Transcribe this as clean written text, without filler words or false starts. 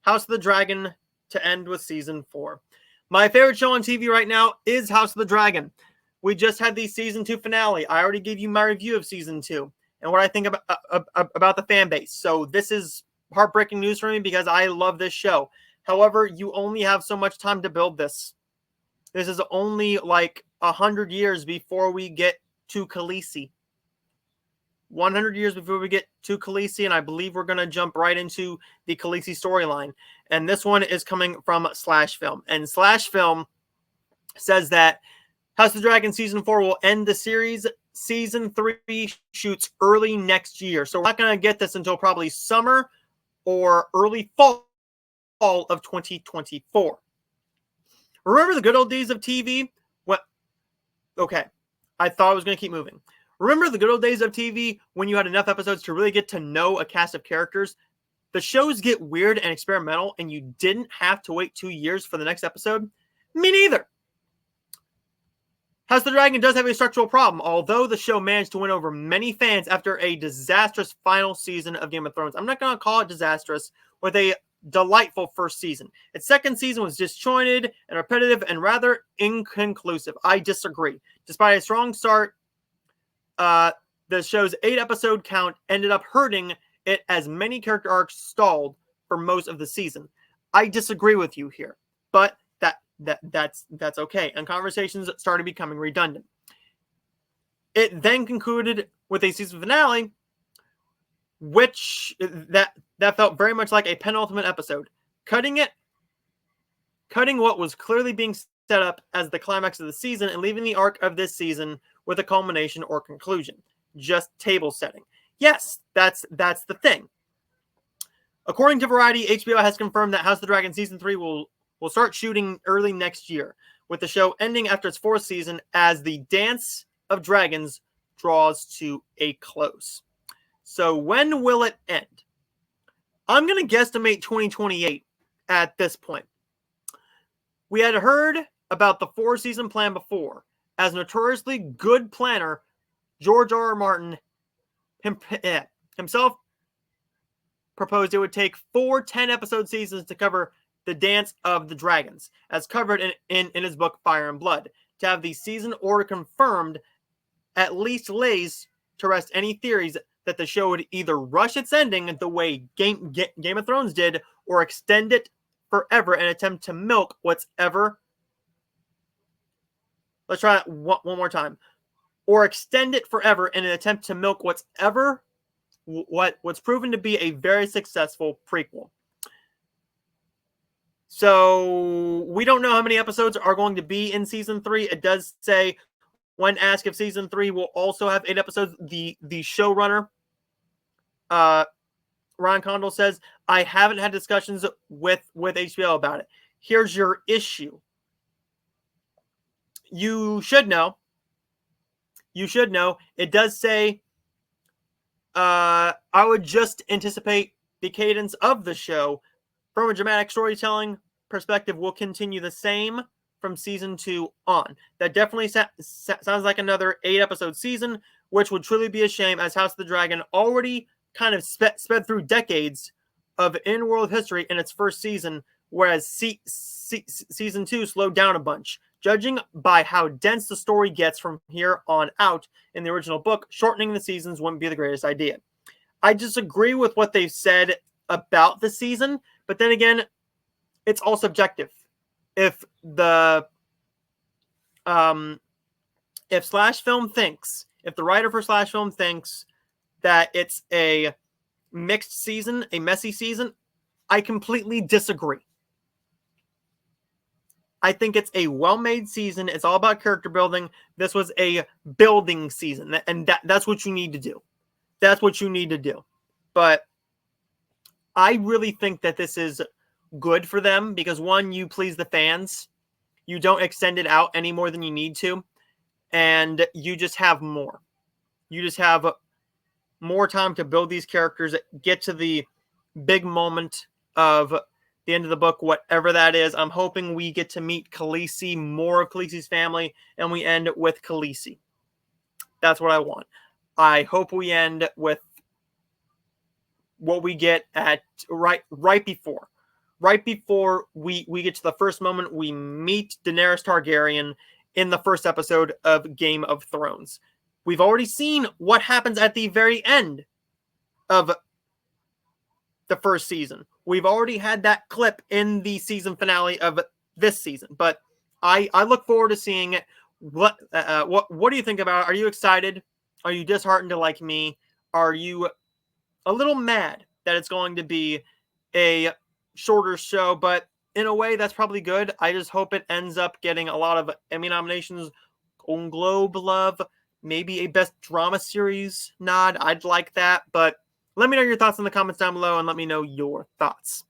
House of the Dragon to end with season 4. My favorite show on TV right now is House of the Dragon. We just had the season 2 finale. I already gave you my review of season 2 and what I think about the fan base. So this is heartbreaking news for me because I love this show. However, you only have so much time to build this. This is only like 100 years before we get to Khaleesi. 100 years before we get to Khaleesi, and I believe we're going to jump right into the Khaleesi storyline. And this one is coming from Slash Film. And Slash Film says that House of the Dragon Season 4 will end the series. Season 3 shoots early next year. So we're not going to get this until probably summer or early fall of 2024. Remember the good old days of TV? Okay, I thought I was going to keep moving. Remember the good old days of TV when you had enough episodes to really get to know a cast of characters? The shows get weird and experimental, and you didn't have to wait 2 years for the next episode? Me neither. House of the Dragon does have a structural problem, although the show managed to win over many fans after a disastrous final season of Game of Thrones. I'm not going to call it disastrous, with a delightful first season. Its second season was disjointed and repetitive and rather inconclusive. I disagree. Despite a strong start, the show's 8-episode count ended up hurting it as many character arcs stalled for most of the season. I disagree with you here, but that's okay. And conversations started becoming redundant. It then concluded with a season finale, which that felt very much like a penultimate episode. Cutting what was clearly being set up as the climax of the season and leaving the arc of this season with a culmination or conclusion. Just table setting. Yes, that's the thing. According to Variety, HBO has confirmed that House of the Dragon Season 3 will start shooting early next year, with the show ending after its 4th season as the Dance of Dragons draws to a close. So when will it end? I'm going to guesstimate 2028 at this point. We had heard about the 4-season plan before. As notoriously good planner, George R.R. Martin himself proposed it would take 4 10-episode seasons to cover the Dance of the Dragons, as covered in his book Fire and Blood. To have the season order confirmed at least lays to rest any theories that the show would either rush its ending the way Game of Thrones did, or extend it forever and attempt to milk what's ever... Let's try it one more time. Or extend it forever in an attempt to milk what's proven to be a very successful prequel. So we don't know how many episodes are going to be in season 3. It does say, when asked if season 3 will also have 8 episodes, the showrunner, Ryan Condal, says, I haven't had discussions with HBO about it. Here's your issue. You should know. It does say, I would just anticipate the cadence of the show from a dramatic storytelling perspective will continue the same from season 2 on. That definitely sounds like another 8-episode season, which would truly be a shame, as House of the Dragon already kind of sped through decades of in-world history in its first season, whereas season 2 slowed down a bunch. Judging by how dense the story gets from here on out in the original book, shortening the seasons wouldn't be the greatest idea. I disagree with what they've said about the season, but then again, it's all subjective. If the Slash Film thinks, if the writer for Slash Film thinks that it's a mixed season, a messy season, I completely disagree. I think it's a well-made season. It's all about character building. This was a building season, and that's what you need to do. That's what you need to do. But I really think that this is good for them because, one, you please the fans. You don't extend it out any more than you need to, and you just have more. You just have more time to build these characters, get to the big moment of the end of the book, whatever that is. I'm hoping we get to meet Khaleesi, more of Khaleesi's family, and we end with Khaleesi. That's what I want. I hope we end with what we get at right before. right before we get to the first moment we meet Daenerys Targaryen in the first episode of Game of Thrones. We've already seen what happens at the very end of the first season. We've already had that clip in the season finale of this season, but I look forward to seeing it. What do you think about it? Are you excited? Are you disheartened to like me? Are you a little mad that it's going to be a shorter show, but in a way that's probably good. I just hope it ends up getting a lot of Emmy nominations, Golden Globe love, maybe a best drama series nod. I'd like that, but let me know your thoughts in the comments down below and let me know your thoughts.